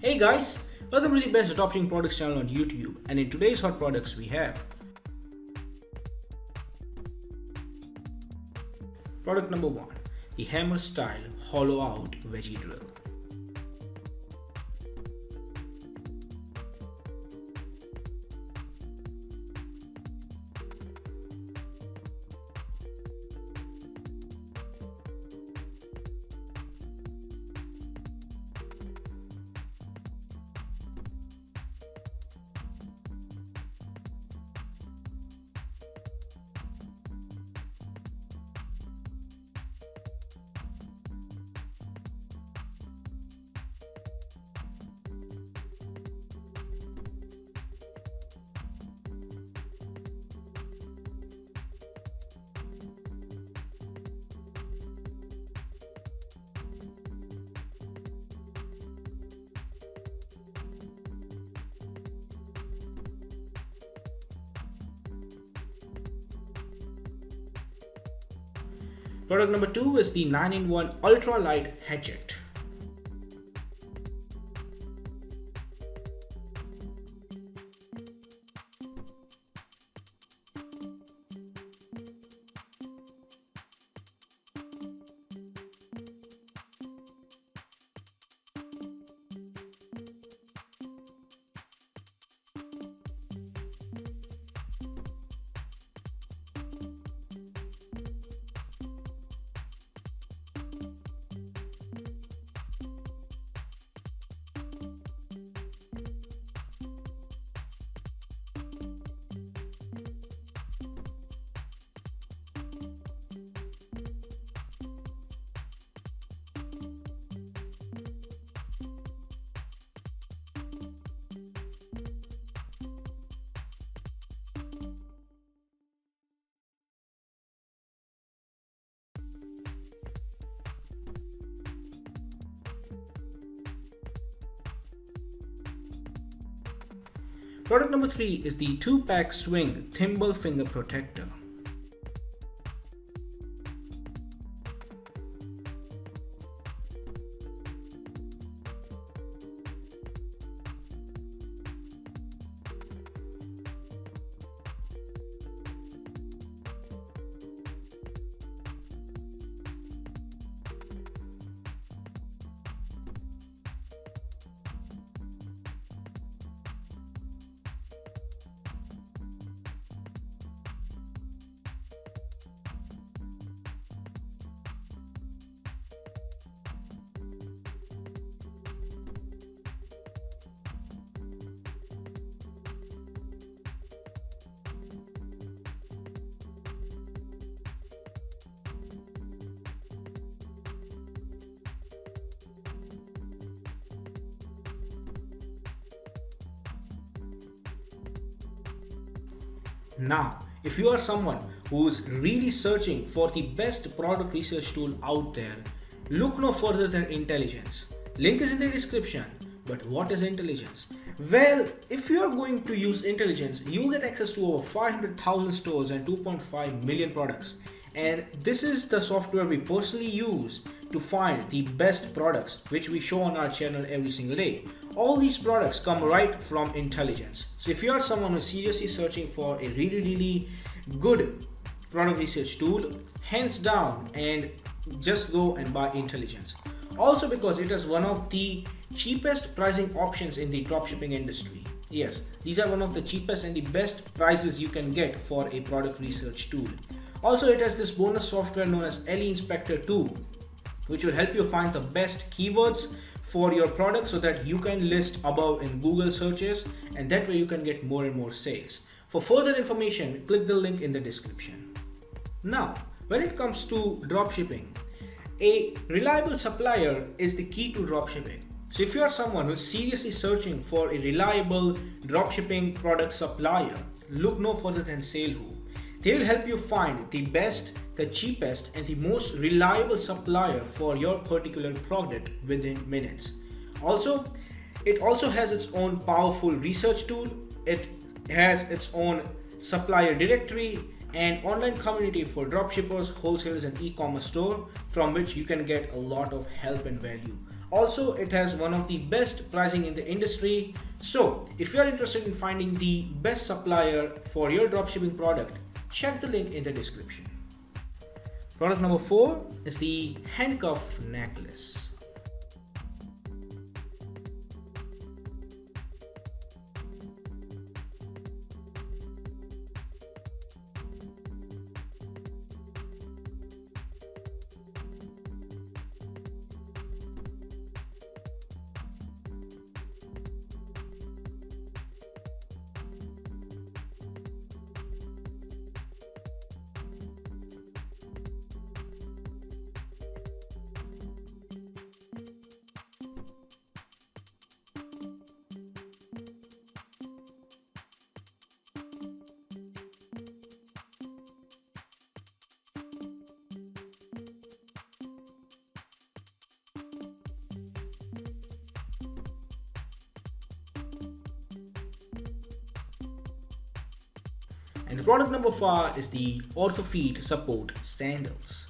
Hey guys, welcome to the best dropshipping products channel on YouTube, and in today's hot products we have product number 1, the hammer style hollow out veggie drill. Product number 2 is the 9-in-1 ultra light hatchet. Product number 3 is the 2-pack swing thimble finger protector. Now, if you are someone who's really searching for the best product research tool out there, look no further than Intelligence. Link is in the description. But what is Intelligence? Well, if you are going to use Intelligence, you will get access to over 500,000 stores and 2.5 million products. And this is the software we personally use to find the best products which we show on our channel every single day. All these products come right from Intelligence. So if you are someone who's seriously searching for a really good product research tool, hands down, and just go and buy Intelligence. Also because it is one of the cheapest pricing options in the dropshipping industry. Yes, these are one of the cheapest and the best prices you can get for a product research tool. Also, it has this bonus software known as LE Inspector 2, which will help you find the best keywords for your product so that you can list above in Google searches, and that way you can get more and more sales. For further information, click the link in the description. Now, when it comes to dropshipping, a reliable supplier is the key to dropshipping. So if you are someone who is seriously searching for a reliable dropshipping product supplier, look no further than SaleWho. They will help you find the best, the cheapest, and the most reliable supplier for your particular product within minutes. Also, it also has its own powerful research tool. It has its own supplier directory, an online community for dropshippers, wholesalers, and e-commerce store from which you can get a lot of help and value. Also, it has one of the best pricing in the industry. So, if you are interested in finding the best supplier for your dropshipping product, check the link in the description. Product number 4 is the handcuff necklace. And the product number 5 is the Orthofeet Support Sandals.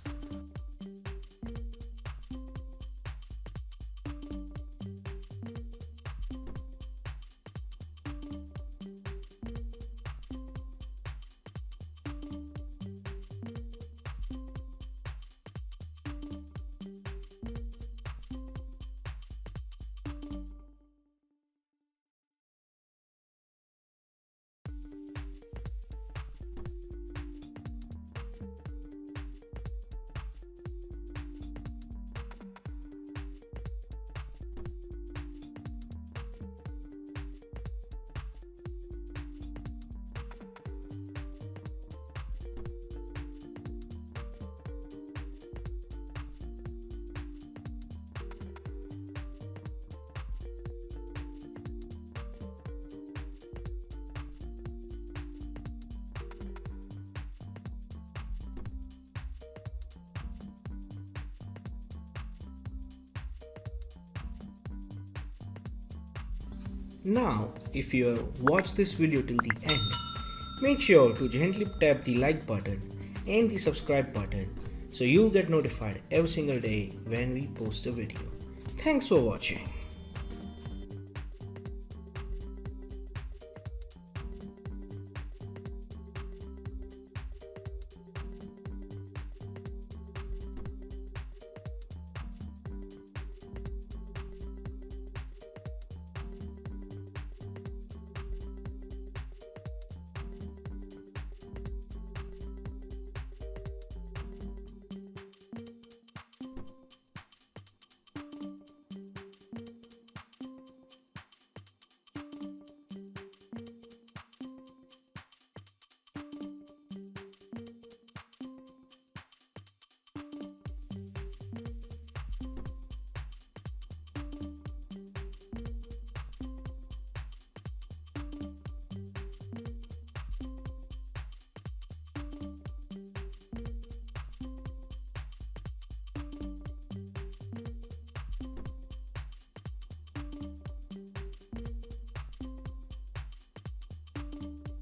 Now, if you watch this video till the end, make sure to gently tap the like button and the subscribe button so you'll get notified every single day when we post a video. Thanks for watching.